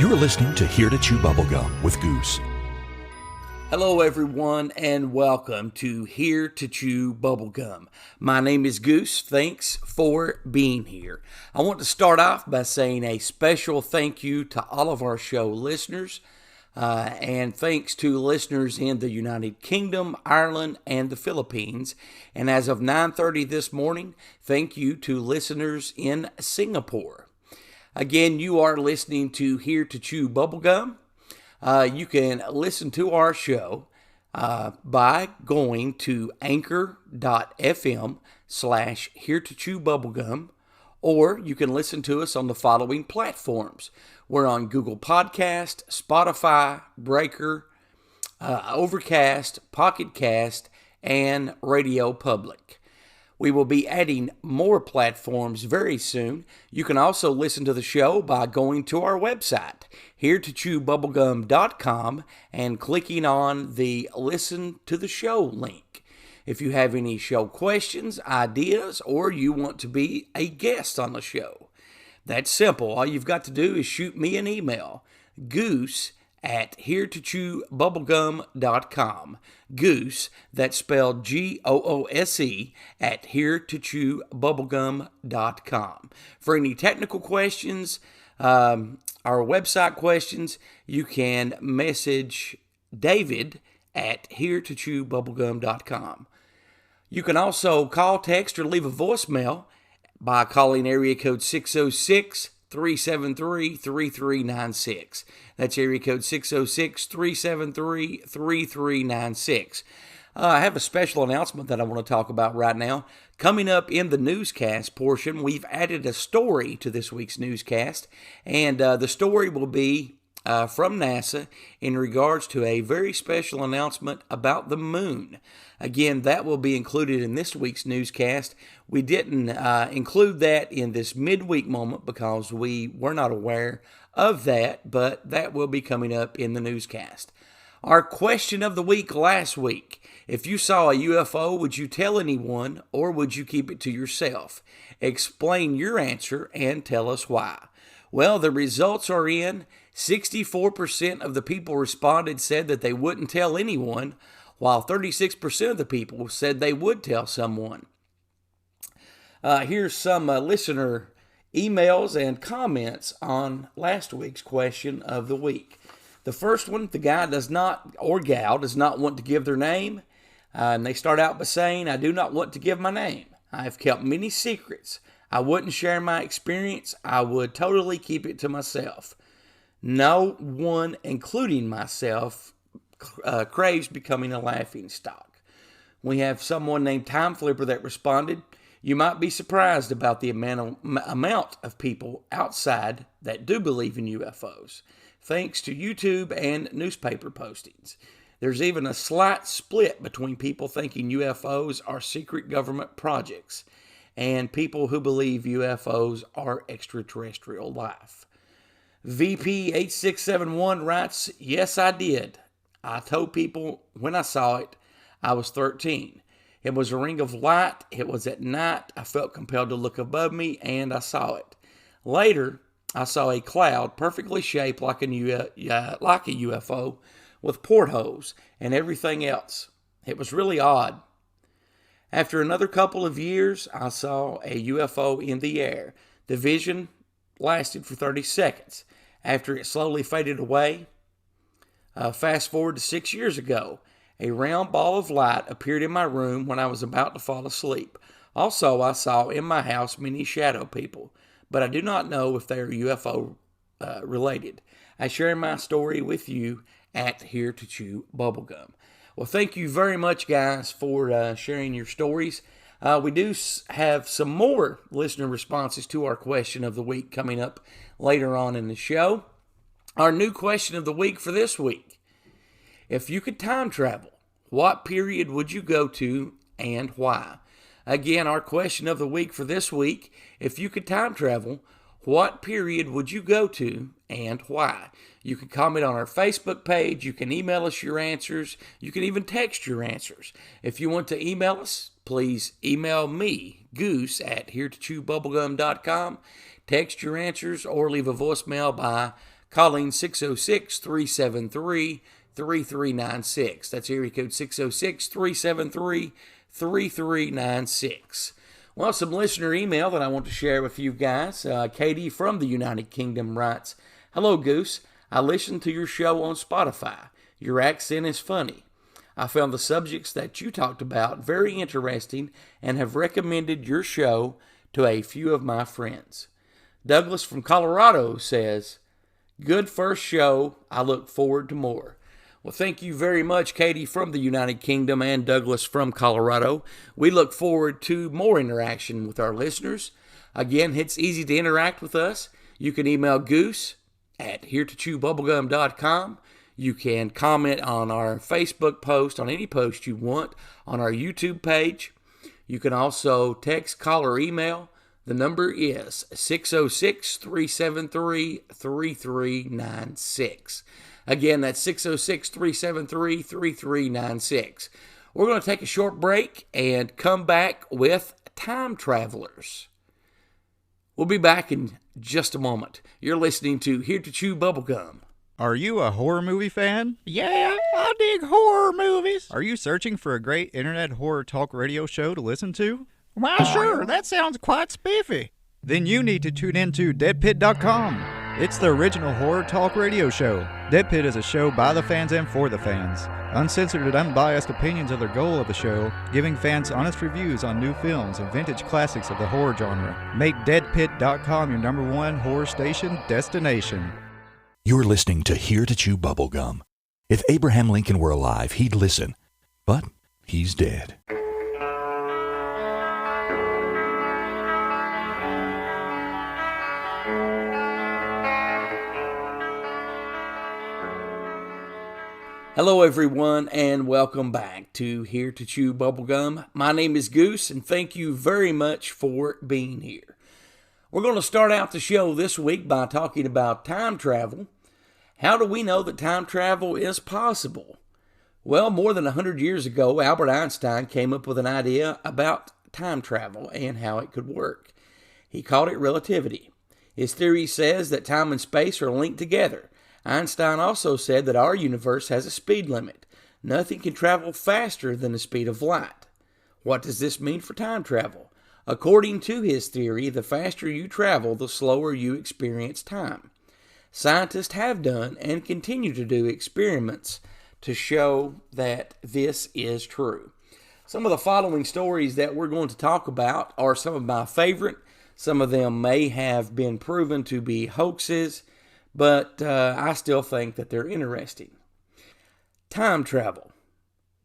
You are listening to Here to Chew Bubblegum with Goose. Hello everyone and welcome to Here to Chew Bubblegum. My name is Goose. Thanks for being here. I want to start off by saying a special thank you to all of our show listeners and thanks to listeners in the United Kingdom, Ireland, and the Philippines. And as of 9:30 this morning, thank you to listeners in Singapore. Again, you are listening to Here to Chew Bubblegum. You can listen to our show by going to anchor.fm/Here to Chew Bubblegum, or you can listen to us on the following platforms. We're on Google Podcast, Spotify, Breaker, Overcast, Pocket Cast, and Radio Public. We will be adding more platforms very soon. You can also listen to the show by going to our website, heretochewbubblegum.com, and clicking on the Listen to the Show link. If you have any show questions, ideas, or you want to be a guest on the show, that's simple. All you've got to do is shoot me an email, goose@heretochewbubblegum.com. Goose, that's spelled Goose, at heretochewbubblegum.com. For any technical questions, our website questions, you can message David at heretochewbubblegum.com. You can also call, text, or leave a voicemail by calling area code 606-373-3396. That's area code 606-373-3396. I have a special announcement that I want to talk about right now. Coming up in the newscast portion, we've added a story to this week's newscast, and the story will be from NASA in regards to a very special announcement about the moon. Again, that will be included in this week's newscast. We didn't include that in this midweek moment because we were not aware of that, but that will be coming up in the newscast. Our question of the week last week: if you saw a UFO, would you tell anyone or would you keep it to yourself? Explain your answer and tell us why. Well, the results are in. 64% of the people responded said that they wouldn't tell anyone, while 36% of the people said they would tell someone. Here's some listener emails and comments on last week's question of the week. The first one, the guy does not, or gal, does not want to give their name. And they start out by saying, I do not want to give my name. I have kept many secrets. I wouldn't share my experience. I would totally keep it to myself. No one, including myself, craves becoming a laughingstock. We have someone named Time Flipper that responded, you might be surprised about the amount of people outside that do believe in UFOs, thanks to YouTube and newspaper postings. There's even a slight split between people thinking UFOs are secret government projects and people who believe UFOs are extraterrestrial life. VP8671 writes, yes, I did. I told people when I saw it, I was 13. It was a ring of light. It was at night. I felt compelled to look above me, and I saw it. Later, I saw a cloud perfectly shaped like a UFO with portholes and everything else. It was really odd. After another couple of years, I saw a UFO in the air. The vision lasted for 30 seconds. After it slowly faded away, fast forward to 6 years ago, a round ball of light appeared in my room when I was about to fall asleep. Also, I saw in my house many shadow people, but I do not know if they are UFO related. I share my story with you at Here to Chew Bubblegum. Well, thank you very much, guys, for sharing your stories. We do have some more listener responses to our question of the week coming up later on in the show. Our new question of the week for this week: if you could time travel, what period would you go to and why? Again, our question of the week for this week: if you could time travel, what period would you go to and why? You can comment on our Facebook page. You can email us your answers. You can even text your answers. If you want to email us, please email me, Goose, at heretochewbubblegum.com. Text your answers or leave a voicemail by calling 606-373-3396. That's area code 606-373-3396. Well, some listener email that I want to share with you guys. Katie from the United Kingdom writes, "Hello, Goose. I listened to your show on Spotify. Your accent is funny. I found the subjects that you talked about very interesting and have recommended your show to a few of my friends." Douglas from Colorado says, "Good first show. I look forward to more." Well, thank you very much, Katie from the United Kingdom and Douglas from Colorado. We look forward to more interaction with our listeners. Again, it's easy to interact with us. You can email Goose at heretochewbubblegum.com. You can comment on our Facebook post, on any post you want, on our YouTube page. You can also text, call, or email. The number is 606-373-3396. Again, that's 606-373-3396. We're going to take a short break and come back with Time Travelers. We'll be back in just a moment. You're listening to Here to Chew Bubblegum. Are you a horror movie fan? Yeah, I dig horror movies. Are you searching for a great internet horror talk radio show to listen to? Why, sure, that sounds quite spiffy. Then you need to tune into deadpit.com. It's the original horror talk radio show. Dead Pit is a show by the fans and for the fans. Uncensored and unbiased opinions are the goal of the show, giving fans honest reviews on new films and vintage classics of the horror genre. Make deadpit.com your number one horror station destination. You're listening to Here to Chew Bubblegum. If Abraham Lincoln were alive, he'd listen. But he's dead. Hello, everyone, and welcome back to Here to Chew Bubblegum. My name is Goose, and thank you very much for being here. We're going to start out the show this week by talking about time travel. How do we know that time travel is possible? Well, more than 100 years ago, Albert Einstein came up with an idea about time travel and how it could work. He called it relativity. His theory says that time and space are linked together. Einstein also said that our universe has a speed limit. Nothing can travel faster than the speed of light. What does this mean for time travel? According to his theory, the faster you travel, the slower you experience time. Scientists have done and continue to do experiments to show that this is true. Some of the following stories that we're going to talk about are some of my favorite. Some of them may have been proven to be hoaxes, but I still think that they're interesting. Time travel.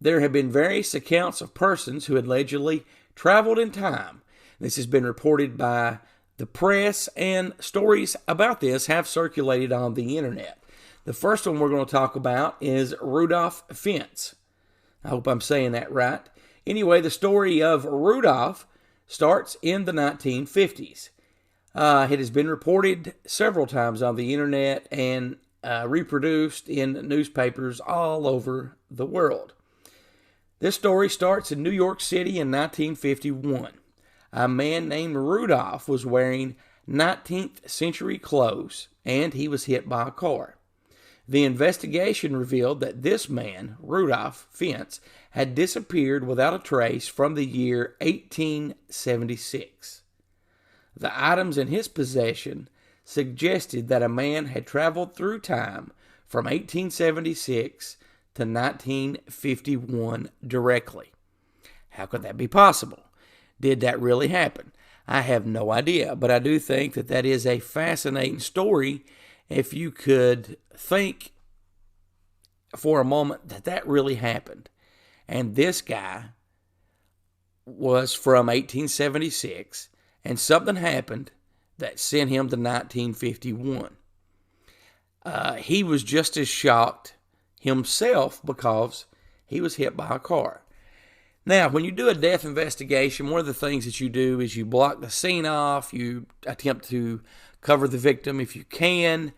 There have been various accounts of persons who allegedly traveled in time. This has been reported by the press, and stories about this have circulated on the internet. The first one we're going to talk about is Rudolph Fentz. I hope I'm saying that right. Anyway, the story of Rudolph starts in the 1950s. It has been reported several times on the internet and reproduced in newspapers all over the world. This story starts in New York City in 1951. A man named Rudolph was wearing 19th century clothes and he was hit by a car. The investigation revealed that this man, Rudolph Fentz, had disappeared without a trace from the year 1876. The items in his possession suggested that a man had traveled through time from 1876 to 1951 directly. How could that be possible? Did that really happen? I have no idea, but I do think that that is a fascinating story if you could think for a moment that that really happened. And this guy was from 1876, and something happened that sent him to 1951. He was just as shocked himself because he was hit by a car. Now, when you do a death investigation, one of the things that you do is you block the scene off, you attempt to cover the victim if you can,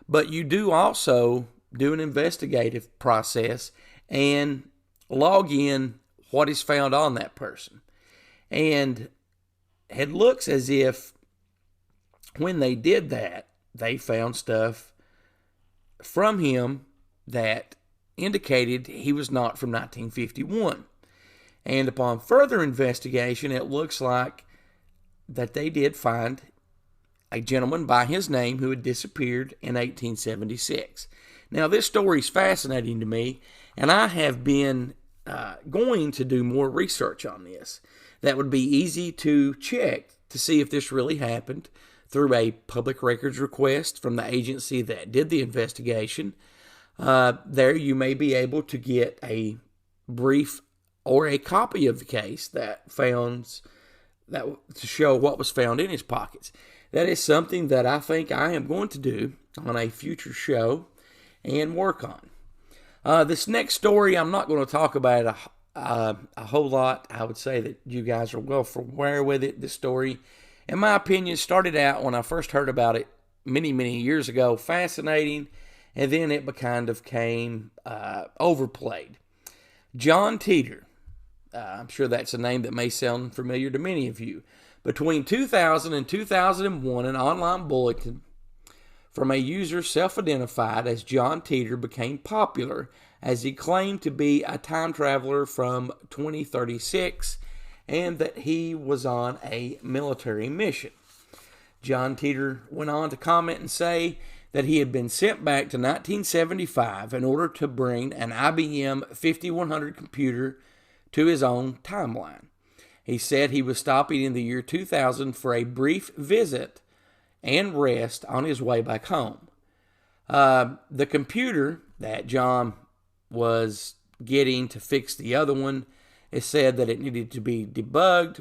but you do also do an investigative process and log in what is found on that person. And it looks as if when they did that, they found stuff from him that indicated he was not from 1951. And upon further investigation, it looks like that they did find a gentleman by his name who had disappeared in 1876. Now, this story is fascinating to me, and I have been going to do more research on this. That would be easy to check to see if this really happened through a public records request from the agency that did the investigation. There you may be able to get a brief or a copy of the case that to show what was found in his pockets. That is something that I think I am going to do on a future show and work on. This next story, I'm not going to talk about a whole lot. I would say that you guys are well familiar with it. This story, in my opinion, started out when I first heard about it many, many years ago, fascinating, and then it kind of became overplayed. John Teeter. I'm sure that's a name that may sound familiar to many of you. Between 2000 and 2001, an online bulletin from a user self-identified as John Teeter became popular as he claimed to be a time traveler from 2036 and that he was on a military mission. John Teeter went on to comment and say that he had been sent back to 1975 in order to bring an IBM 5100 computer to his own timeline. He said he was stopping in the year 2000 for a brief visit and rest on his way back home. The computer that John was getting to fix the other one, it said that it needed to be debugged.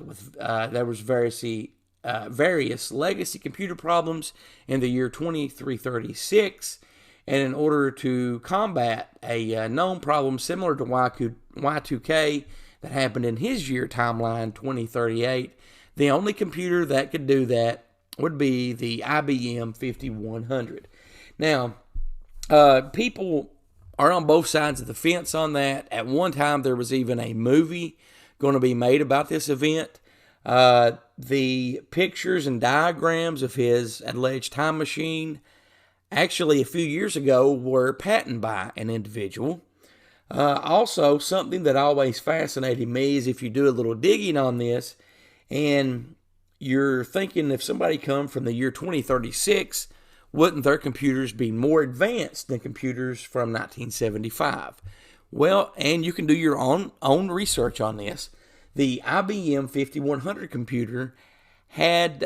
There was various legacy computer problems in the year 2336, and in order to combat a known problem similar to Y2K that happened in his year timeline, 2038, the only computer that could do that would be the IBM 5100. Now, people are on both sides of the fence on that. At one time, there was even a movie going to be made about this event. The pictures and diagrams of his alleged time machine, actually a few years ago, were patented by an individual. Also, something that always fascinated me is if you do a little digging on this and you're thinking if somebody come from the year 2036, wouldn't their computers be more advanced than computers from 1975? Well, and you can do your own research on this. The IBM 5100 computer had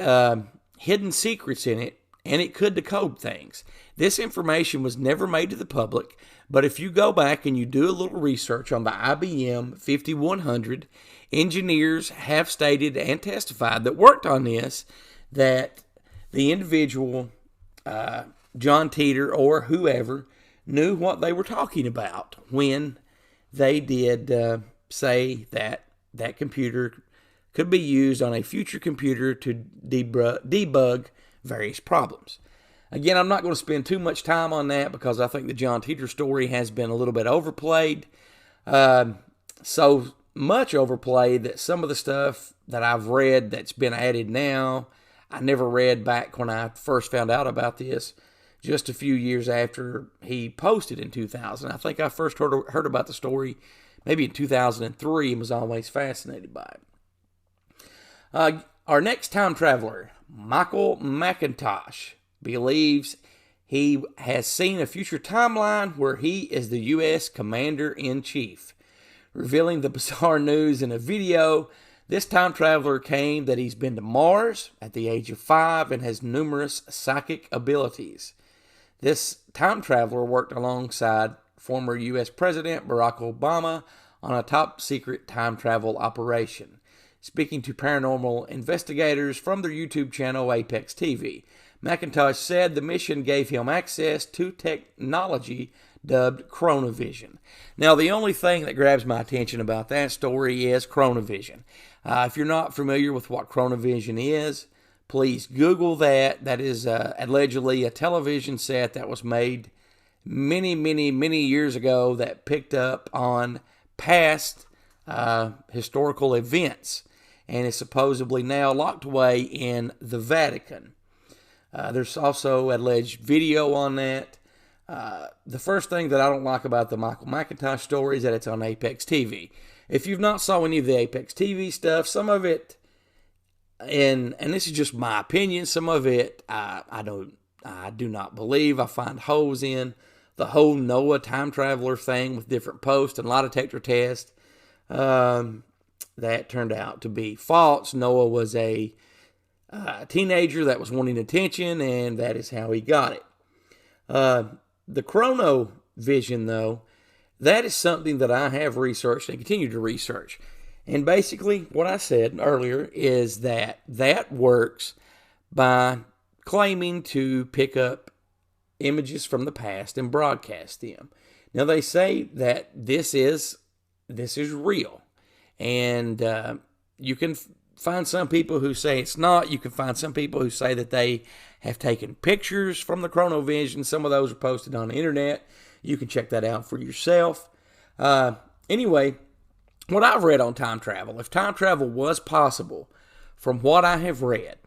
hidden secrets in it, and it could decode things. This information was never made to the public, but if you go back and you do a little research on the IBM 5100, engineers have stated and testified that worked on this that the individual, John Teeter or whoever, knew what they were talking about when they did say that that computer could be used on a future computer to debug various problems. Again, I'm not going to spend too much time on that because I think the John Teeter story has been a little bit overplayed. So much overplayed that some of the stuff that I've read that's been added now, I never read back when I first found out about this, just a few years after he posted in 2000. I think I first heard about the story maybe in 2003 and was always fascinated by it. Our next time traveler, Michael McIntosh, believes he has seen a future timeline where he is the U.S. Commander-in-Chief. Revealing the bizarre news in a video, this time traveler claimed that he's been to Mars at the age of 5 and has numerous psychic abilities. This time traveler worked alongside former U.S. President Barack Obama on a top-secret time travel operation. Speaking to paranormal investigators from their YouTube channel Apex TV, McIntosh said the mission gave him access to technology dubbed chronovision. Now, the only thing that grabs my attention about that story is chronovision. If you're not familiar with what chronovision is, please Google that. That is allegedly a television set that was made many, many, many years ago that picked up on past historical events and is supposedly now locked away in the Vatican. There's also alleged video on that. The first thing that I don't like about the Michael McIntosh story is that it's on Apex TV. If you've not saw any of the Apex TV stuff, some of it, and this is just my opinion, some of it I do not believe. I find holes in the whole Noah time traveler thing with different posts and lie detector tests. That turned out to be false. Noah was a teenager that was wanting attention, and that is how he got it. The chrono vision, though, that is something that I have researched and continue to research. And basically, what I said earlier is that works by claiming to pick up images from the past and broadcast them. Now, they say that this is real. And you can find some people who say it's not. You can find some people who say that they have taken pictures from the chronovision. Some of those are posted on the internet. You can check that out for yourself. Anyway, what I've read on time travel, if time travel was possible, from what I have read,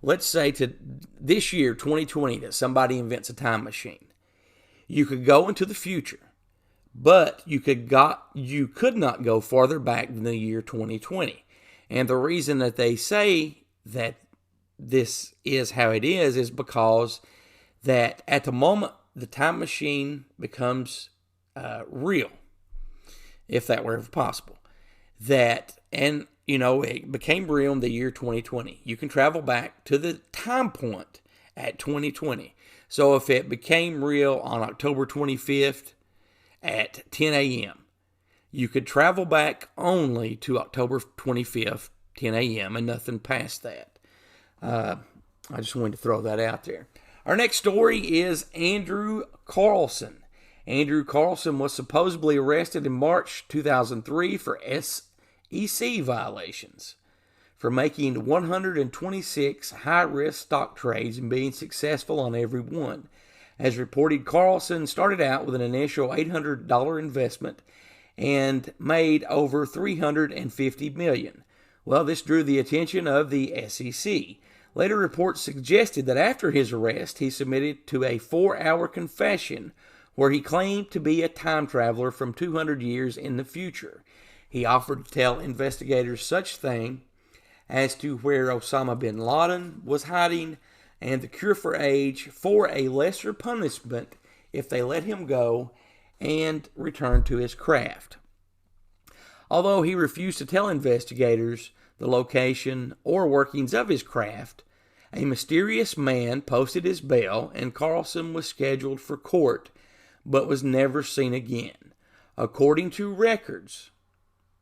let's say to this year, 2020, that somebody invents a time machine. You could go into the future, but you could not go farther back than the year 2020. And the reason that they say that this is how it is because that at the moment the time machine becomes real, if that were ever possible. It became real in the year 2020. You can travel back to the time point at 2020. So if it became real on October 25th at 10 a.m., you could travel back only to October 25th, 10 a.m., and nothing past that. I just wanted to throw that out there. Our next story is Andrew Carlson. Andrew Carlson was supposedly arrested in March 2003 for SEC violations for making 126 high-risk stock trades and being successful on every one. As reported, Carlson started out with an initial $800 investment and made over $350 million. Well, this drew the attention of the SEC. Later reports suggested that after his arrest, he submitted to a 4-hour confession where he claimed to be a time traveler from 200 years in the future. He offered to tell investigators such thing as to where Osama bin Laden was hiding and the cure for age for a lesser punishment if they let him go and return to his craft. Although he refused to tell investigators the location or workings of his craft, a mysterious man posted his bail and Carlson was scheduled for court but was never seen again. According to records,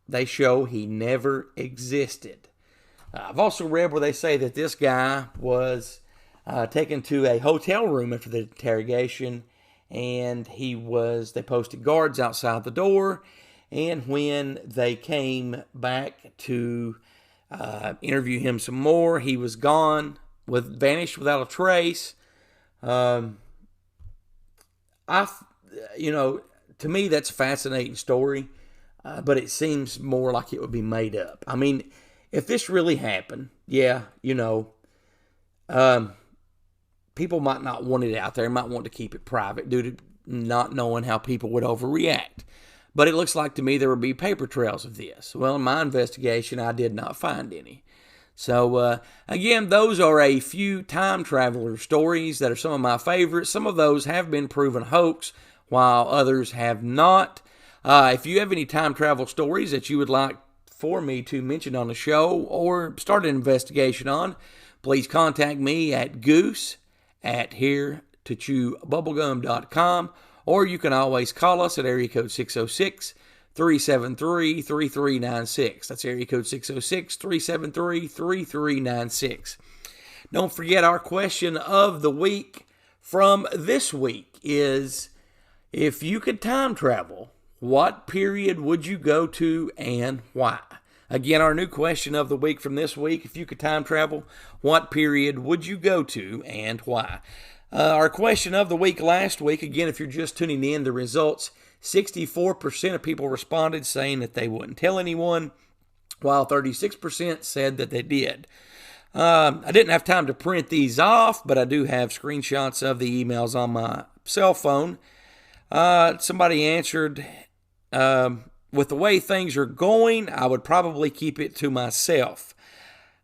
they show he never existed. I've also read where they say that this guy was taken to a hotel room after the interrogation, and they posted guards outside the door, and when they came back to interview him some more, he was gone, vanished without a trace. To me, that's a fascinating story, but it seems more like it would be made up. I mean, if this really happened, people might not want it out there, might want to keep it private due to not knowing how people would overreact. But it looks like to me there would be paper trails of this. Well, in my investigation, I did not find any. So, again, those are a few time traveler stories that are some of my favorites. Some of those have been proven hoax, while others have not. If you have any time travel stories that you would like for me to mention on the show or start an investigation on, please contact me at goose@heretochewbubblegum.com, or you can always call us at area code 606-373-3396. That's area code 606-373-3396. Don't forget, our question of the week from this week is, if you could time travel, what period would you go to and why? Again, our new question of the week from this week, if you could time travel, what period would you go to and why? Our question of the week last week, again, if you're just tuning in, the results, 64% of people responded saying that they wouldn't tell anyone, while 36% said that they did. I didn't have time to print these off, but I do have screenshots of the emails on my cell phone. Somebody answered, with the way things are going, I would probably keep it to myself.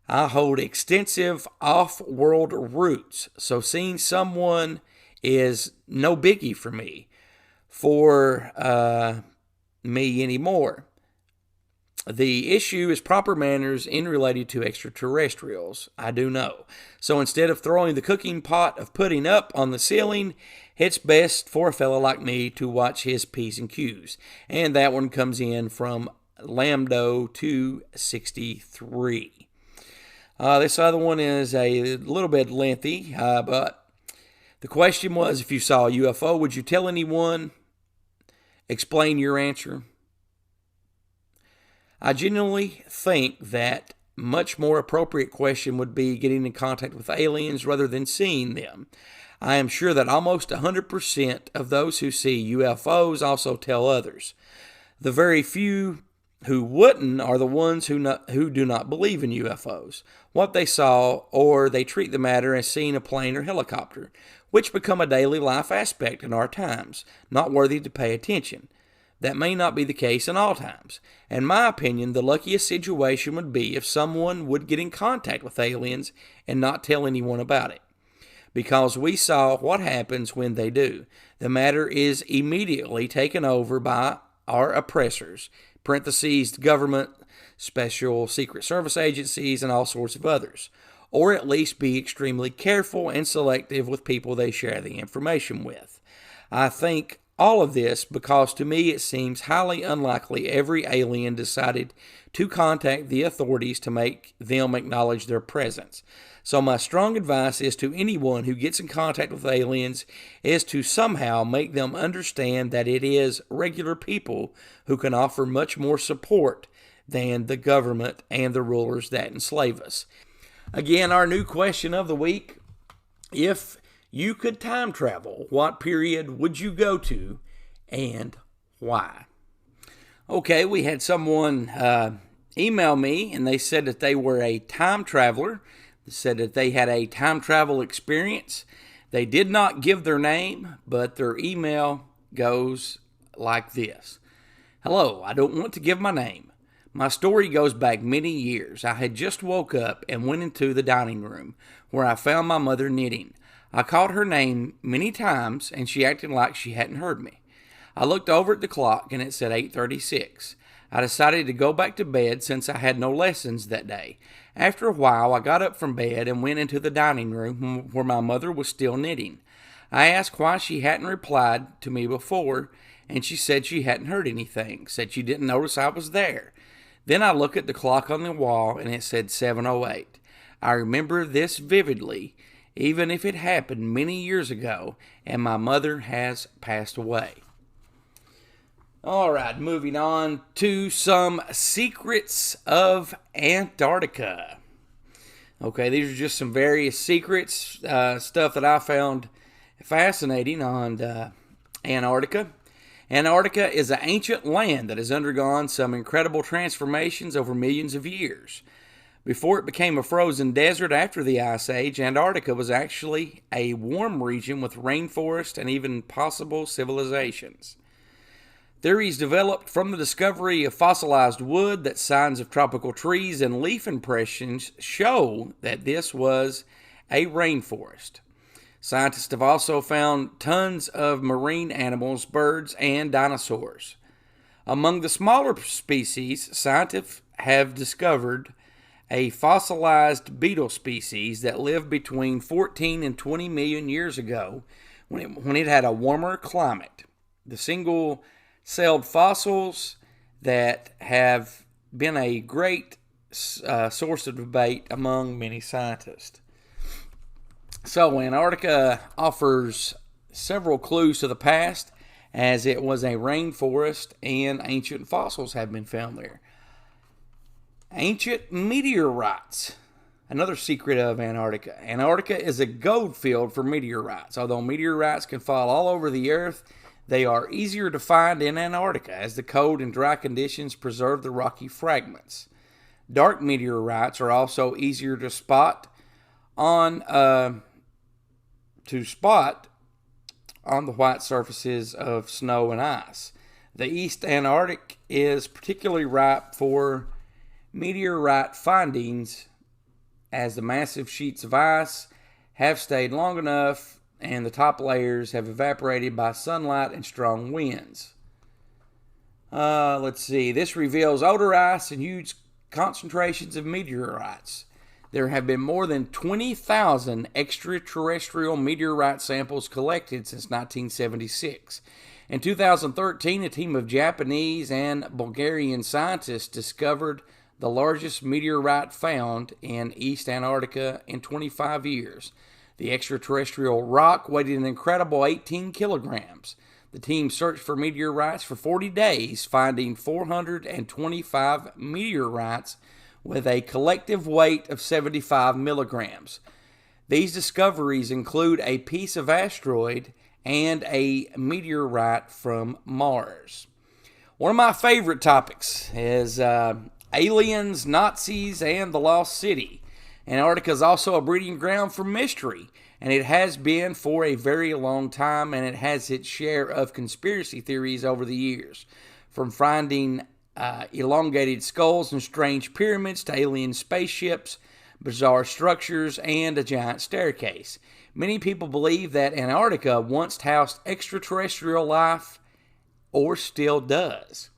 I hold extensive off-world roots, so seeing someone is no biggie for me anymore. The issue is proper manners in related to extraterrestrials. I do know. So instead of throwing the cooking pot of pudding up on the ceiling, it's best for a fella like me to watch his P's and Q's. And that one comes in from Lambdo 263. This other one is a little bit lengthy, but the question was, if you saw a UFO, would you tell anyone? Explain your answer. I genuinely think that much more appropriate question would be getting in contact with aliens rather than seeing them. I am sure that almost 100% of those who see UFOs also tell others. The very few who wouldn't are the ones who do not believe in UFOs, what they saw, or they treat the matter as seeing a plane or helicopter, which become a daily life aspect in our times, not worthy to pay attention. That may not be the case in all times. In my opinion, the luckiest situation would be if someone would get in contact with aliens and not tell anyone about it. Because we saw what happens when they do. The matter is immediately taken over by our oppressors, parentheses, government, special secret service agencies, and all sorts of others. Or at least be extremely careful and selective with people they share the information with. I think all of this because to me it seems highly unlikely every alien decided to contact the authorities to make them acknowledge their presence. So my strong advice is to anyone who gets in contact with aliens is to somehow make them understand that it is regular people who can offer much more support than the government and the rulers that enslave us. Again, our new question of the week: if you could time travel, what period would you go to and why? Okay, we had someone email me and they said that they were a time traveler. They said that they had a time travel experience. They did not give their name, but their email goes like this. Hello, I don't want to give my name. My story goes back many years. I had just woke up and went into the dining room where I found my mother knitting. I called her name many times, and she acted like she hadn't heard me. I looked over at the clock, and it said 8:36. I decided to go back to bed since I had no lessons that day. After a while, I got up from bed and went into the dining room where my mother was still knitting. I asked why she hadn't replied to me before, and she said she hadn't heard anything, said she didn't notice I was there. Then I looked at the clock on the wall, and it said 7:08. I remember this vividly, even if it happened many years ago, and my mother has passed away. All right, moving on to some secrets of Antarctica. Okay, these are just some various secrets, stuff that I found fascinating on Antarctica. Antarctica is an ancient land that has undergone some incredible transformations over millions of years. Before it became a frozen desert after the Ice Age, Antarctica was actually a warm region with rainforest and even possible civilizations. Theories developed from the discovery of fossilized wood that signs of tropical trees and leaf impressions show that this was a rainforest. Scientists have also found tons of marine animals, birds, and dinosaurs. Among the smaller species, scientists have discovered a fossilized beetle species that lived between 14 and 20 million years ago when it had a warmer climate. The single-celled fossils that have been a great source of debate among many scientists. So Antarctica offers several clues to the past, as it was a rainforest and ancient fossils have been found there. Ancient meteorites. Another secret of Antarctica. Antarctica is a gold field for meteorites. Although meteorites can fall all over the earth, they are easier to find in Antarctica, as the cold and dry conditions preserve the rocky fragments. Dark meteorites are also easier to spot on the white surfaces of snow and ice. The East Antarctic is particularly ripe for meteorite findings, as the massive sheets of ice have stayed long enough and the top layers have evaporated by sunlight and strong winds. Let's see. This reveals older ice and huge concentrations of meteorites. There have been more than 20,000 extraterrestrial meteorite samples collected since 1976. In 2013, a team of Japanese and Bulgarian scientists discovered the largest meteorite found in East Antarctica in 25 years. The extraterrestrial rock weighed an incredible 18 kilograms. The team searched for meteorites for 40 days, finding 425 meteorites with a collective weight of 75 milligrams. These discoveries include a piece of asteroid and a meteorite from Mars. One of my favorite topics is aliens, Nazis, and the lost city. Antarctica is also a breeding ground for mystery, and it has been for a very long time, and it has its share of conspiracy theories over the years. From finding elongated skulls and strange pyramids to alien spaceships, bizarre structures, and a giant staircase. Many people believe that Antarctica once housed extraterrestrial life, or still does.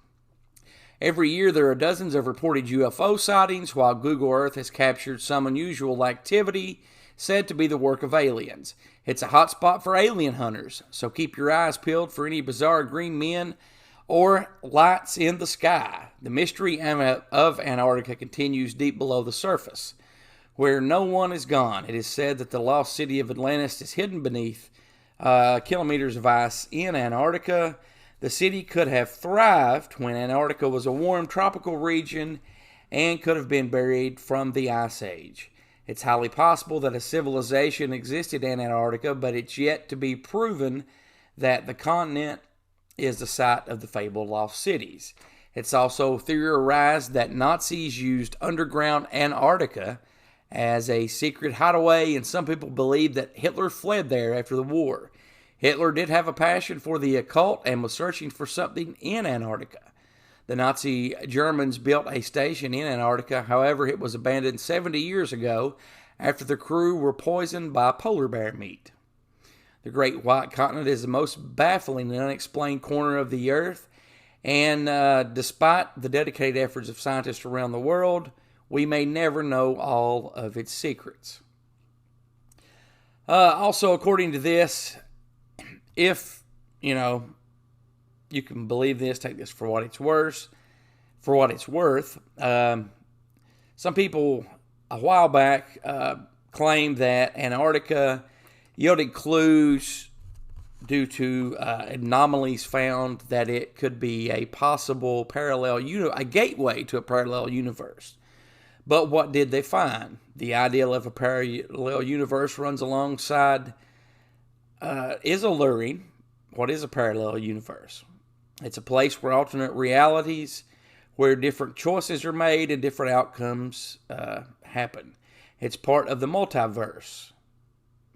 Every year there are dozens of reported UFO sightings, while Google Earth has captured some unusual activity said to be the work of aliens. It's a hotspot for alien hunters, so keep your eyes peeled for any bizarre green men or lights in the sky. The mystery of Antarctica continues deep below the surface, where no one is gone. It is said that the lost city of Atlantis is hidden beneath kilometers of ice in Antarctica. The city could have thrived when Antarctica was a warm tropical region and could have been buried from the Ice Age. It's highly possible that a civilization existed in Antarctica, but it's yet to be proven that the continent is the site of the fabled lost cities. It's also theorized that Nazis used underground Antarctica as a secret hideaway, and some people believe that Hitler fled there after the war. Hitler did have a passion for the occult and was searching for something in Antarctica. The Nazi Germans built a station in Antarctica. However, it was abandoned 70 years ago after the crew were poisoned by polar bear meat. The Great White Continent is the most baffling and unexplained corner of the earth, and despite the dedicated efforts of scientists around the world, we may never know all of its secrets. Also, according to this, if, you can believe this, take this for what it's worth. Some people a while back claimed that Antarctica yielded clues due to anomalies found that it could be a possible a gateway to a parallel universe. But what did they find? The ideal of a parallel universe runs alongside is alluring. What is a parallel universe? It's a place where alternate realities, where different choices are made and different outcomes happen. It's part of the multiverse,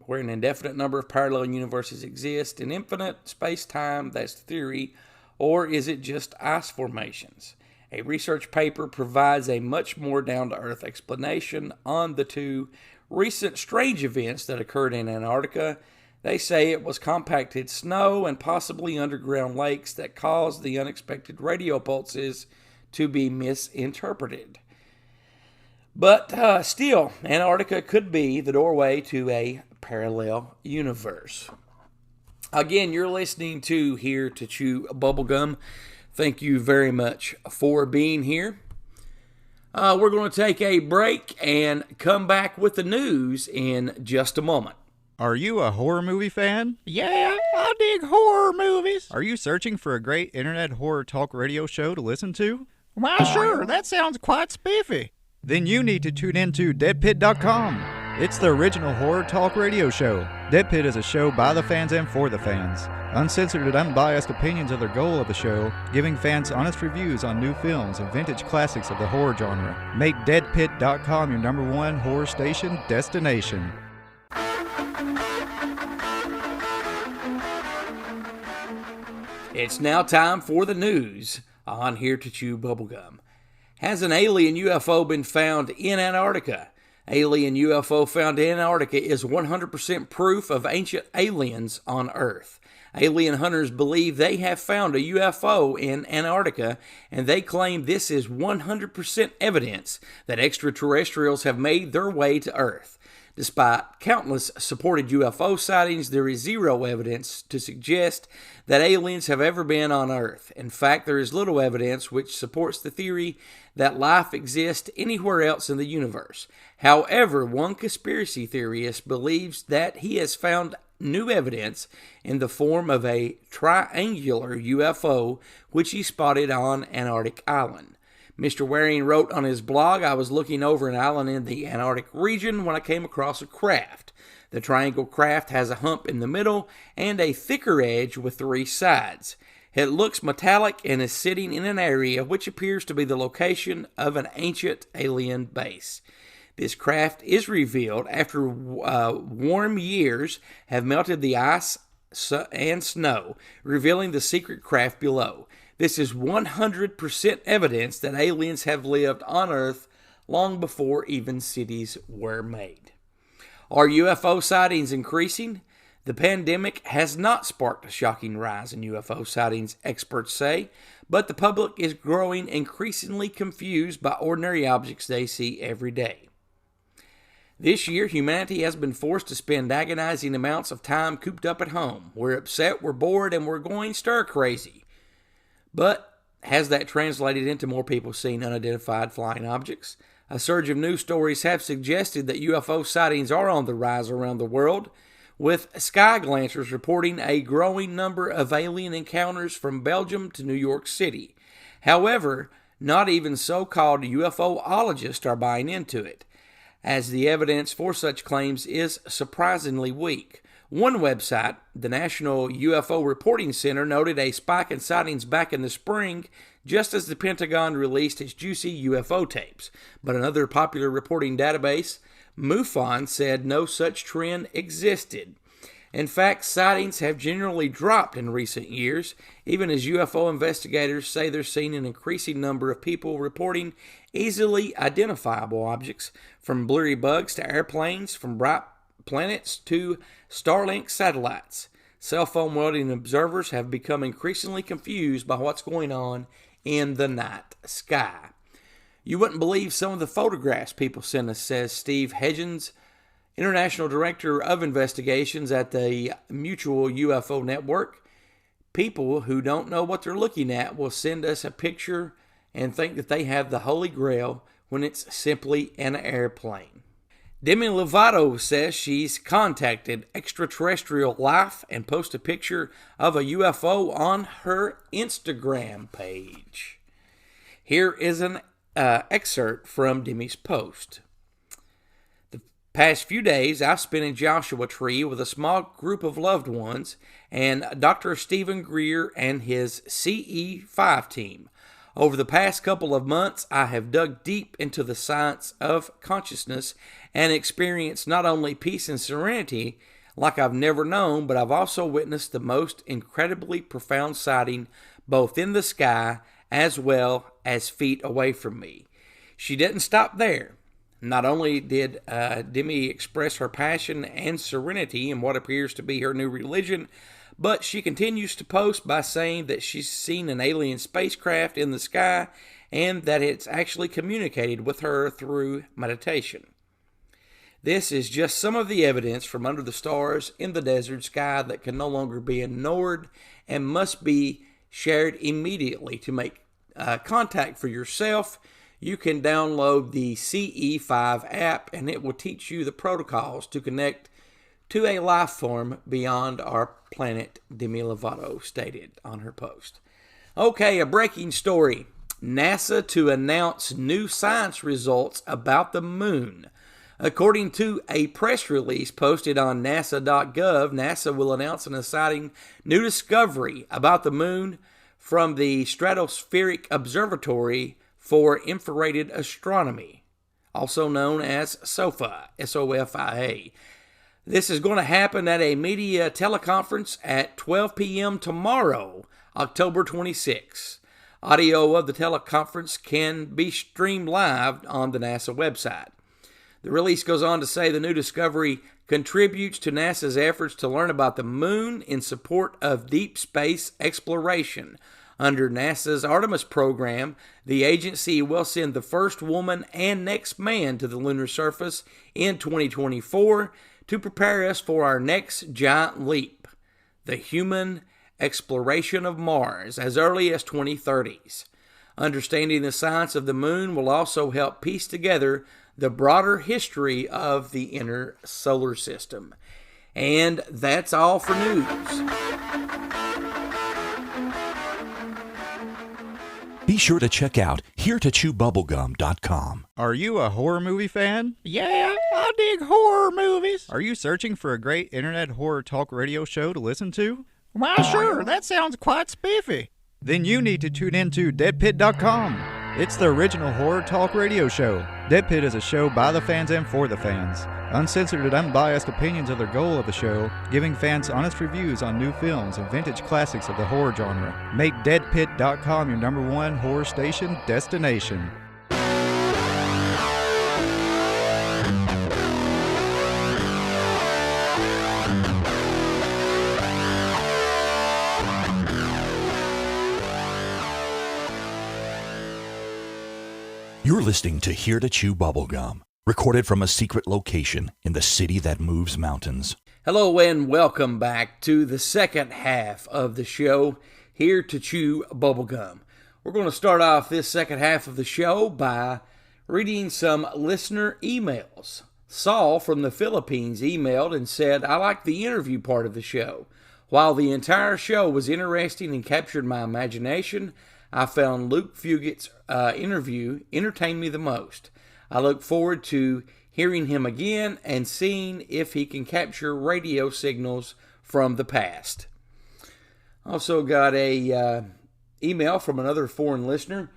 where an indefinite number of parallel universes exist in infinite space-time. That's the theory. Or is it just ice formations? A research paper provides a much more down-to-earth explanation on the two recent strange events that occurred in Antarctica. They say it was compacted snow and possibly underground lakes that caused the unexpected radio pulses to be misinterpreted. But still, Antarctica could be the doorway to a parallel universe. Again, you're listening to Here to Chew Bubblegum. Thank you very much for being here. We're going to take a break and come back with the news in just a moment. Are you a horror movie fan? Yeah, I dig horror movies. Are you searching for a great internet horror talk radio show to listen to? Why, sure, that sounds quite spiffy. Then you need to tune into deadpit.com. It's the original horror talk radio show. Dead Pit is a show by the fans and for the fans. Uncensored and unbiased opinions are the goal of the show, giving fans honest reviews on new films and vintage classics of the horror genre. Make deadpit.com your #1 horror station destination. It's now time for the news on Here to Chew Bubblegum. Has an alien UFO been found in Antarctica? Alien UFO found in Antarctica is 100% proof of ancient aliens on Earth. Alien hunters believe they have found a UFO in Antarctica, and they claim this is 100% evidence that extraterrestrials have made their way to Earth. Despite countless supported UFO sightings, there is zero evidence to suggest that aliens have ever been on Earth. In fact, there is little evidence which supports the theory that life exists anywhere else in the universe. However, one conspiracy theorist believes that he has found new evidence in the form of a triangular UFO which he spotted on Antarctic Island. Mr. Waring wrote on his blog, "I was looking over an island in the Antarctic region when I came across a craft. The triangle craft has a hump in the middle and a thicker edge with 3 sides. It looks metallic and is sitting in an area which appears to be the location of an ancient alien base. This craft is revealed after warm years have melted the ice and snow, revealing the secret craft below. This is 100% evidence that aliens have lived on Earth long before even cities were made." Are UFO sightings increasing? The pandemic has not sparked a shocking rise in UFO sightings, experts say, but the public is growing increasingly confused by ordinary objects they see every day. This year, humanity has been forced to spend agonizing amounts of time cooped up at home. We're upset, we're bored, and we're going stir-crazy. But has that translated into more people seeing unidentified flying objects? A surge of news stories have suggested that UFO sightings are on the rise around the world, with Sky Glancers reporting a growing number of alien encounters from Belgium to New York City. However, not even so-called UFOologists are buying into it, as the evidence for such claims is surprisingly weak. One website, the National UFO Reporting Center, noted a spike in sightings back in the spring, just as the Pentagon released its juicy UFO tapes. But another popular reporting database, MUFON, said no such trend existed. In fact, sightings have generally dropped in recent years, even as UFO investigators say they're seeing an increasing number of people reporting easily identifiable objects, from blurry bugs to airplanes, from bright planets to Starlink satellites. Cell phone welding observers have become increasingly confused by what's going on in the night sky. You wouldn't believe some of the photographs people send us, says Steve Hedgens, International Director of Investigations at the Mutual UFO Network. People who don't know what they're looking at will send us a picture and think that they have the Holy Grail when it's simply an airplane. Demi Lovato says she's contacted extraterrestrial life and posted a picture of a UFO on her Instagram page. Here is an excerpt from Demi's post. "The past few days I've spent in Joshua Tree with a small group of loved ones and Dr. Stephen Greer and his CE5 team. Over the past couple of months, I have dug deep into the science of consciousness and experienced not only peace and serenity like I've never known, but I've also witnessed the most incredibly profound sighting both in the sky as well as feet away from me." She didn't stop there. Not only did Demi express her passion and serenity in what appears to be her new religion, but she continues to post by saying that she's seen an alien spacecraft in the sky and that it's actually communicated with her through meditation. This is just some of the evidence from under the stars in the desert sky that can no longer be ignored and must be shared immediately. To make contact for yourself, you can download the CE5 app and it will teach you the protocols to connect to a life form beyond our planet, Demi Lovato stated on her post. Okay, a breaking story. NASA to announce new science results about the moon. According to a press release posted on nasa.gov, NASA will announce an exciting new discovery about the moon from the Stratospheric Observatory for Infrared Astronomy, also known as SOFA, SOFIA. This is going to happen at a media teleconference at 12 p.m. tomorrow, October 26. Audio of the teleconference can be streamed live on the NASA website. The release goes on to say the new discovery contributes to NASA's efforts to learn about the moon in support of deep space exploration. Under NASA's Artemis program, the agency will send the first woman and next man to the lunar surface in 2024 to prepare us for our next giant leap, the human exploration of Mars, as early as 2030s. Understanding the science of the moon will also help piece together the broader history of the inner solar system. And that's all for news. Be sure to check out heretochewbubblegum.com. Are you a horror movie fan? Yeah, I dig horror movies. Are you searching for a great internet horror talk radio show to listen to? Why, sure, that sounds quite spiffy. Then you need to tune into deadpit.com. It's the original horror talk radio show. Dead Pit is a show by the fans and for the fans. Uncensored and unbiased opinions are the goal of the show, giving fans honest reviews on new films and vintage classics of the horror genre. Make deadpit.com your #1 horror station destination. You're listening to Here to Chew Bubblegum, recorded from a secret location in the city that moves mountains. Hello and welcome back to the second half of the show, Here to Chew Bubblegum. We're going to start off this second half of the show by reading some listener emails. Saul from the Philippines emailed and said, I like the interview part of the show. While the entire show was interesting and captured my imagination, I found Luke Fugett's interview entertained me the most. I look forward to hearing him again and seeing if he can capture radio signals from the past. Also got a email from another foreign listener.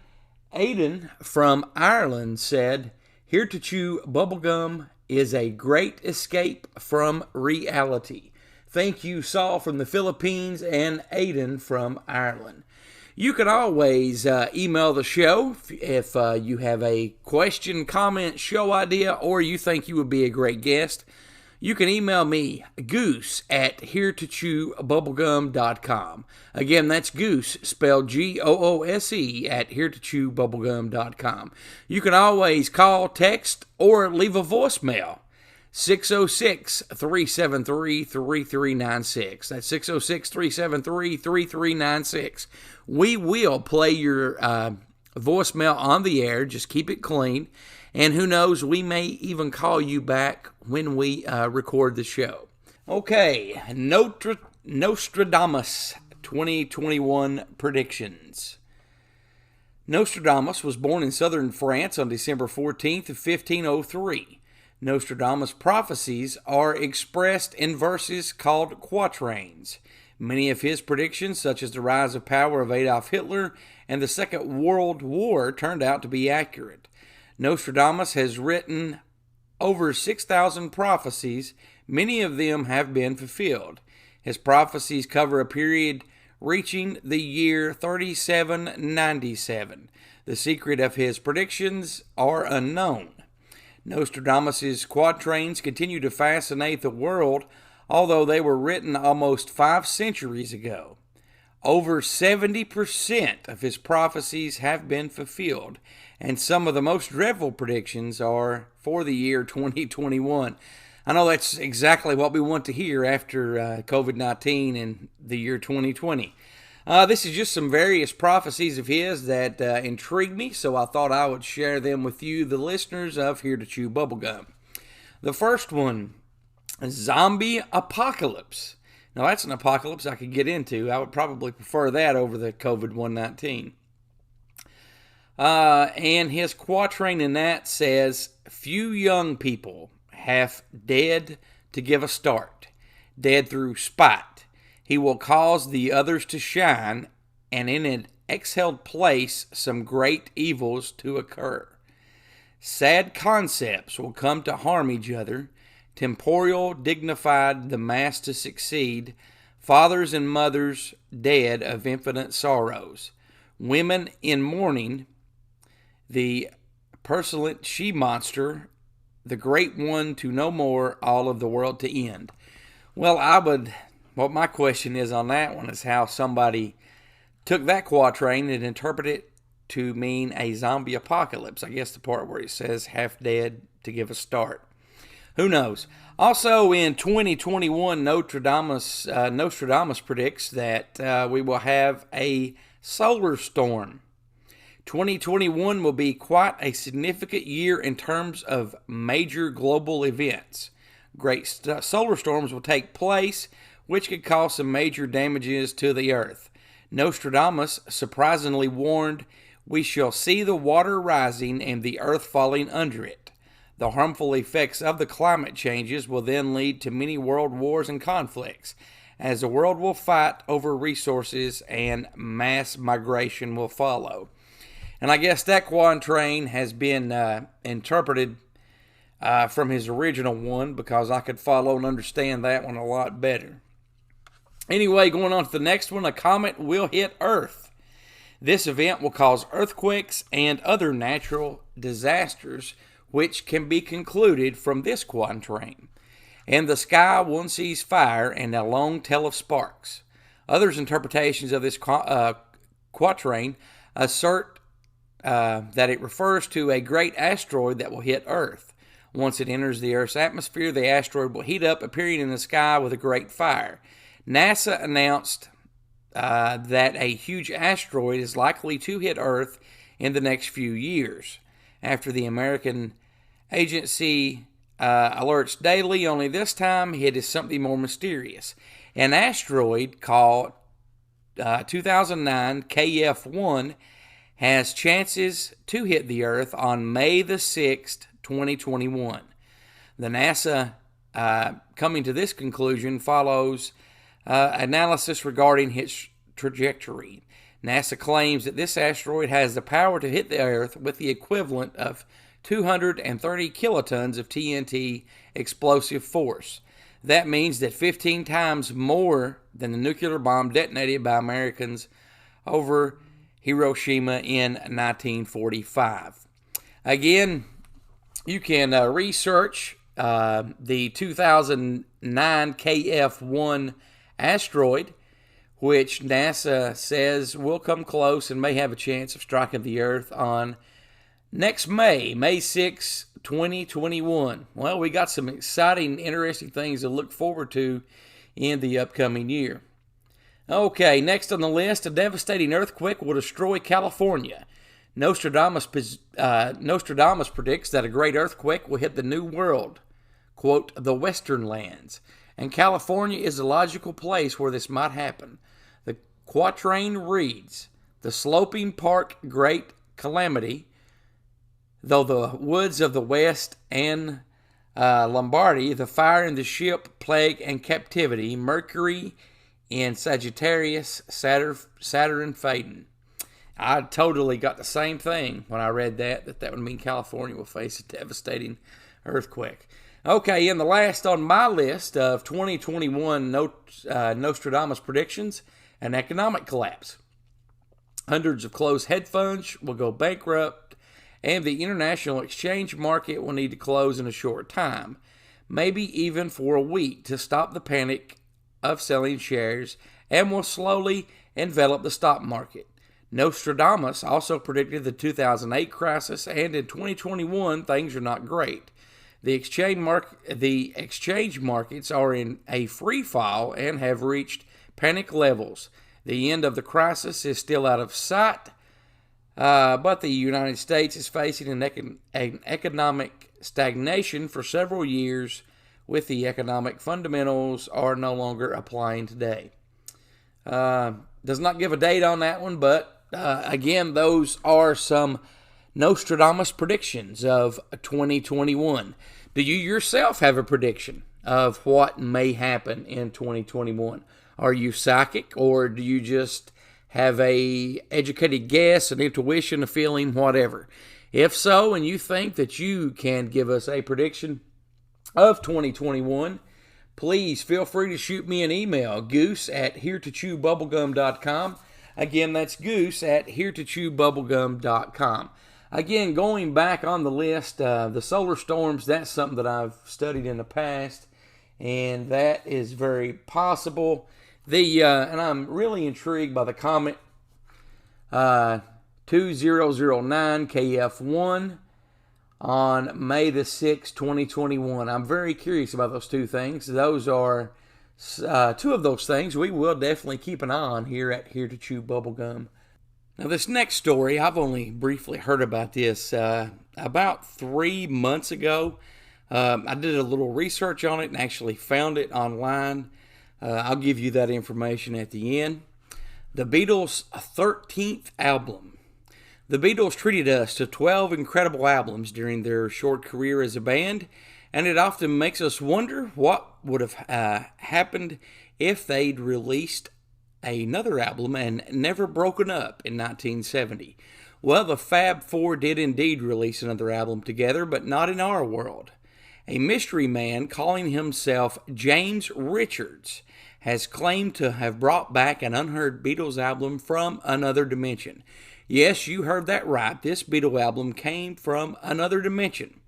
Aidan from Ireland said, Here to Chew Bubblegum is a great escape from reality. Thank you, Saul from the Philippines and Aidan from Ireland. You can always email the show if you have a question, comment, show idea, or you think you would be a great guest. You can email me, Goose, at heretochewbubblegum.com. Again, that's Goose, spelled Goose, at heretochewbubblegum.com. You can always call, text, or leave a voicemail. 606-373-3396. That's 606-373-3396. We will play your voicemail on the air. Just keep it clean. And who knows, we may even call you back when we record the show. Okay, Nostradamus 2021 predictions. Nostradamus was born in southern France on December 14th of 1503. Nostradamus' prophecies are expressed in verses called quatrains. Many of his predictions, such as the rise of power of Adolf Hitler and the Second World War, turned out to be accurate. Nostradamus has written over 6,000 prophecies. Many of them have been fulfilled. His prophecies cover a period reaching the year 3797. The secret of his predictions are unknown. Nostradamus' quatrains continue to fascinate the world, although they were written almost 5 centuries ago. Over 70% of his prophecies have been fulfilled, and some of the most dreadful predictions are for the year 2021. I know that's exactly what we want to hear after COVID-19 and the year 2020. This is just some various prophecies of his that intrigued me, so I thought I would share them with you, the listeners of Here to Chew Bubblegum. The first one, zombie apocalypse. Now that's an apocalypse I could get into. I would probably prefer that over the COVID-19. And his quatrain in that says, few young people have dead to give a start, dead through spite. He will cause the others to shine, and in an exhaled place some great evils to occur. Sad concepts will come to harm each other, temporal, dignified, the mass to succeed, fathers and mothers dead of infinite sorrows, women in mourning, the pestilent she-monster, the great one to no more, all of the world to end. Well, what my question is on that one is how somebody took that quatrain and interpreted it to mean a zombie apocalypse. I guess the part where it says half dead to give a start. Who knows? Also in 2021, Nostradamus predicts that we will have a solar storm. 2021 will be quite a significant year in terms of major global events. Great solar storms will take place, which could cause some major damages to the earth. Nostradamus surprisingly warned, "We shall see the water rising and the earth falling under it. The harmful effects of the climate changes will then lead to many world wars and conflicts, as the world will fight over resources and mass migration will follow." And I guess that quatrain has been interpreted from his original one, because I could follow and understand that one a lot better. Anyway, going on to the next one, a comet will hit Earth. This event will cause earthquakes and other natural disasters, which can be concluded from this quatrain. And the sky one sees fire and a long tail of sparks. Others' interpretations of this quatrain assert that it refers to a great asteroid that will hit Earth. Once it enters the Earth's atmosphere, the asteroid will heat up, appearing in the sky with a great fire. NASA announced that a huge asteroid is likely to hit Earth in the next few years. After the American agency alerts daily, only this time it is something more mysterious. An asteroid called 2009 KF1 has chances to hit the Earth on May the 6th, 2021. The NASA coming to this conclusion follows analysis regarding its trajectory. NASA claims that this asteroid has the power to hit the Earth with the equivalent of 230 kilotons of TNT explosive force. That means that 15 times more than the nuclear bomb detonated by Americans over Hiroshima in 1945. Again, you can research the 2009 KF1 asteroid, which NASA says will come close and may have a chance of striking the Earth on next May 6, 2021. Well, we got some exciting, interesting things to look forward to in the upcoming year. Okay, next on the list, a devastating earthquake will destroy California. Nostradamus predicts that a great earthquake will hit the New World, quote, the Western lands, and California is a logical place where this might happen. The quatrain reads, "The sloping park great calamity, though the woods of the West and Lombardy, the fire in the ship, plague and captivity, Mercury in Sagittarius, Saturn fading." I totally got the same thing when I read that would mean California will face a devastating earthquake. Okay, and the last on my list of 2021 Nostradamus predictions, an economic collapse. Hundreds of closed hedge funds will go bankrupt, and the international exchange market will need to close in a short time, maybe even for a week, to stop the panic of selling shares, and will slowly envelop the stock market. Nostradamus also predicted the 2008 crisis, and in 2021, things are not great. The exchange markets are in a free fall and have reached panic levels. The end of the crisis is still out of sight, but the United States is facing an economic stagnation for several years, with the economic fundamentals are no longer applying today. Does not give a date on that one, but again, those are some Nostradamus predictions of 2021. Do you yourself have a prediction of what may happen in 2021? Are you psychic, or do you just have a educated guess, an intuition, a feeling, whatever? If so, and you think that you can give us a prediction, of 2021. Please feel free to shoot me an email, goose@heretochewbubblegum.com. Again, that's goose@heretochewbubblegum.com. Again, going back on the list, the solar storms, that's something that I've studied in the past, and that is very possible. And I'm really intrigued by the comet 2009 KF1 on May the 6th, 2021. I'm very curious about those two things. Those are two of those things we will definitely keep an eye on here at Here to Chew Bubblegum. Now, this next story, I've only briefly heard about this about 3 months ago. I did a little research on it and actually found it online. I'll give you that information at the end. The Beatles' 13th album. The Beatles treated us to 12 incredible albums during their short career as a band, and it often makes us wonder what would have happened if they'd released another album and never broken up in 1970. Well, the Fab Four did indeed release another album together, but not in our world. A mystery man calling himself James Richards has claimed to have brought back an unheard Beatles album from another dimension. Yes, you heard that right. This Beatle album came from another dimension.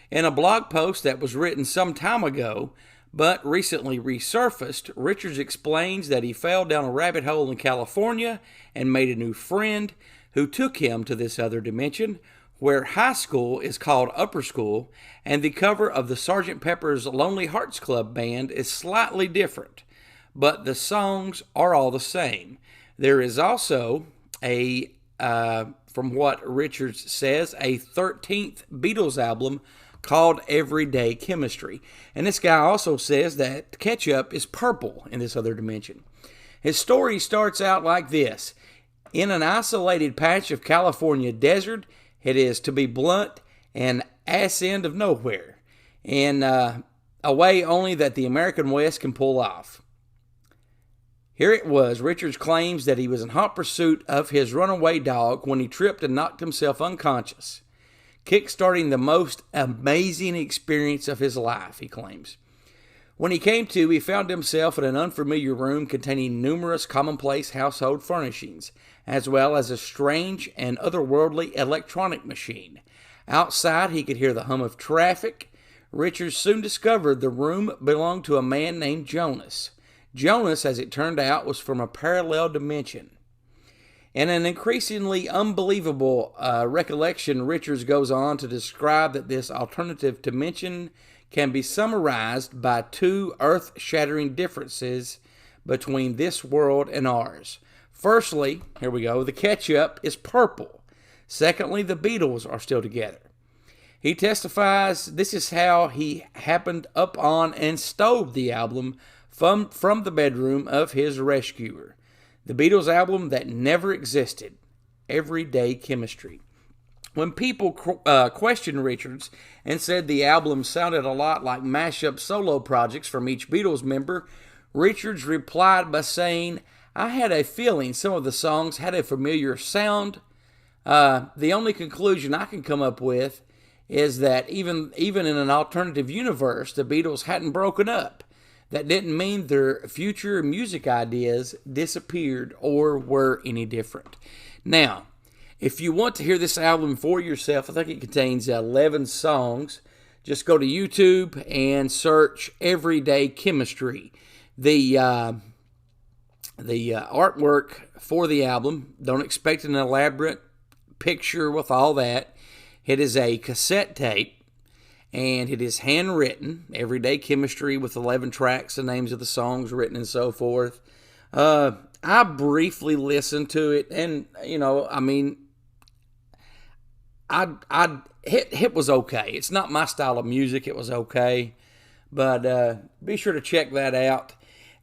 In a blog post that was written some time ago, but recently resurfaced, Richards explains that he fell down a rabbit hole in California and made a new friend who took him to this other dimension, where high school is called upper school, and the cover of the Sgt. Pepper's Lonely Hearts Club Band is slightly different, but the songs are all the same. There is also from what Richards says, a 13th Beatles album called Everyday Chemistry. And this guy also says that ketchup is purple in this other dimension. His story starts out like this. In an isolated patch of California desert, it is, to be blunt, an ass end of nowhere, and a way only that the American West can pull off. Here it was. Richards claims that he was in hot pursuit of his runaway dog when he tripped and knocked himself unconscious, kick-starting the most amazing experience of his life, he claims. When he came to, he found himself in an unfamiliar room containing numerous commonplace household furnishings, as well as a strange and otherworldly electronic machine. Outside, he could hear the hum of traffic. Richards soon discovered the room belonged to a man named Jonas. Jonas, as it turned out, was from a parallel dimension. In an increasingly unbelievable recollection, Richards goes on to describe that this alternative dimension can be summarized by two earth-shattering differences between this world and ours. Firstly, here we go, the ketchup is purple. Secondly, the Beatles are still together. He testifies this is how he happened up on and stole the album from the bedroom of his rescuer. The Beatles album that never existed, Everyday Chemistry. When people questioned Richards and said the album sounded a lot like mashup solo projects from each Beatles member, Richards replied by saying, I had a feeling some of the songs had a familiar sound. The only conclusion I can come up with is that even in an alternative universe, the Beatles hadn't broken up. That didn't mean their future music ideas disappeared or were any different. Now, if you want to hear this album for yourself, I think it contains 11 songs. Just go to YouTube and search Everyday Chemistry. The artwork for the album, don't expect an elaborate picture with all that. It is a cassette tape. And it is handwritten, Everyday Chemistry, with 11 tracks, the names of the songs written and so forth. I briefly listened to it, and, it was okay. It's not my style of music. It was okay. But be sure to check that out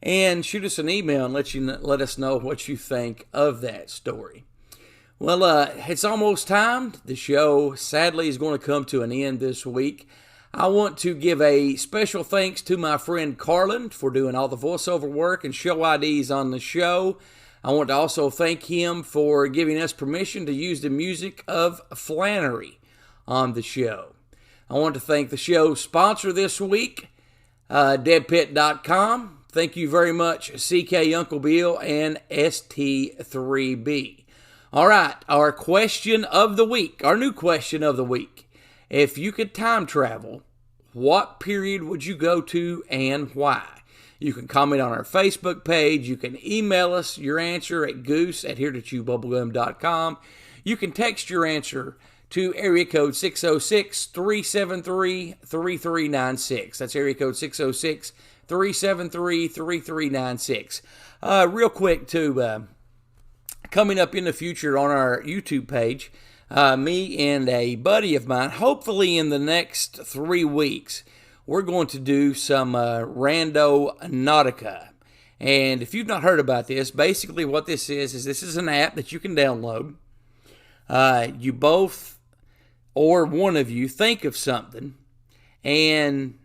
and shoot us an email and let us know what you think of that story. Well, it's almost time. The show, sadly, is going to come to an end this week. I want to give a special thanks to my friend Carlin for doing all the voiceover work and show IDs on the show. I want to also thank him for giving us permission to use the music of Flannery on the show. I want to thank the show's sponsor this week, deadpit.com. Thank you very much, CK Uncle Bill and ST3B. All right, our question of the week, our new question of the week. If you could time travel, what period would you go to and why? You can comment on our Facebook page. You can email us your answer at goose@heretochewbubblegum.com. You can text your answer to area code 606-373-3396. That's area code 606-373-3396. Real quick, too, coming up in the future on our YouTube page, me and a buddy of mine, hopefully in the next 3 weeks, we're going to do some Rando Nautica. And if you've not heard about this, basically what this is this is an app that you can download. You both, or one of you, think of something, and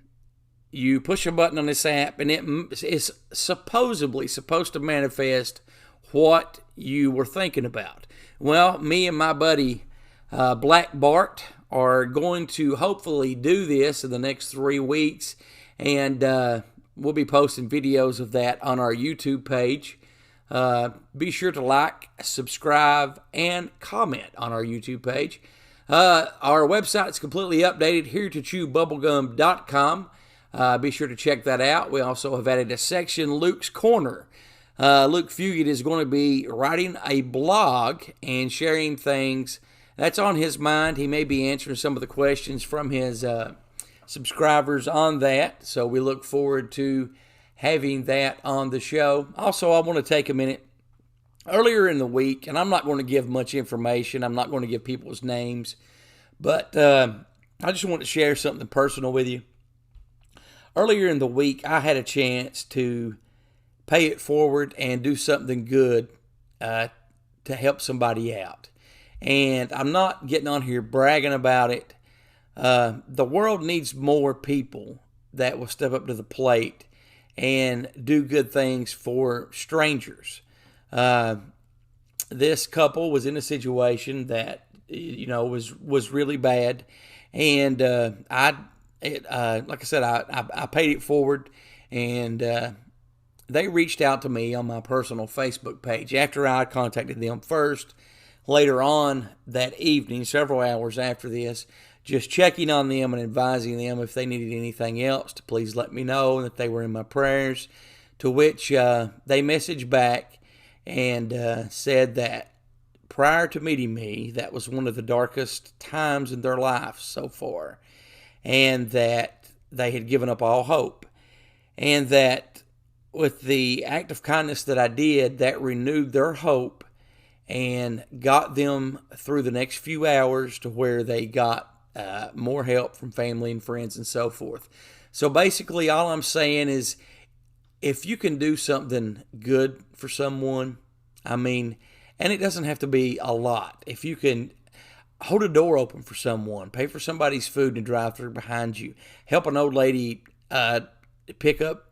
you push a button on this app, and it is supposedly supposed to manifest what you were thinking about. Well, me and my buddy Black Bart are going to hopefully do this in the next 3 weeks, and we'll be posting videos of that on our YouTube page. Be sure to like, subscribe, and comment on our YouTube page. Our website is completely updated, heretochewbubblegum.com. Be sure to check that out. We also have added a section, Luke's Corner. Luke Fugit is going to be writing a blog and sharing things that's on his mind. He may be answering some of the questions from his subscribers on that. So we look forward to having that on the show. Also, I want to take a minute. Earlier in the week, and I'm not going to give much information. I'm not going to give people's names. But I just want to share something personal with you. Earlier in the week, I had a chance to pay it forward and do something good to help somebody out. And I'm not getting on here bragging about it. The world needs more people that will step up to the plate and do good things for strangers. This couple was in a situation that, was really bad. And like I said, I paid it forward, and they reached out to me on my personal Facebook page after I contacted them first. Later on that evening, several hours after this, just checking on them and advising them if they needed anything else to please let me know, and that they were in my prayers, to which they messaged back and said that prior to meeting me, that was one of the darkest times in their life so far, and that they had given up all hope, and that with the act of kindness that I did, that renewed their hope and got them through the next few hours to where they got more help from family and friends and so forth. So basically, all I'm saying is, if you can do something good for someone, and it doesn't have to be a lot. If you can hold a door open for someone, pay for somebody's food and drive through behind you, help an old lady pick up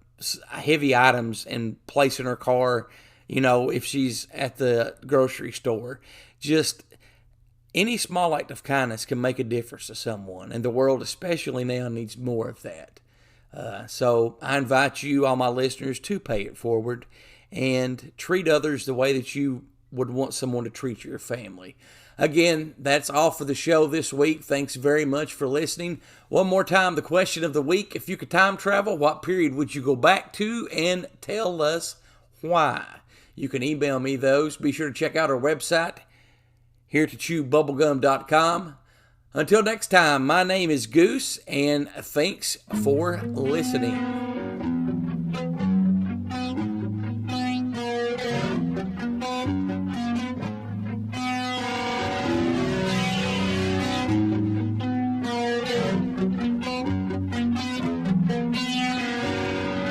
heavy items and place in her car, if she's at the grocery store, just any small act of kindness can make a difference to someone, and the world, especially now, needs more of that. So I invite you, all my listeners, to pay it forward and treat others the way that you would want someone to treat your family. Again, that's all for the show this week. Thanks very much for listening. One more time, the question of the week: if you could time travel, what period would you go back to, and tell us why? You can email me those. Be sure to check out our website, heretochewbubblegum.com. Until next time, my name is Goose, and thanks for listening.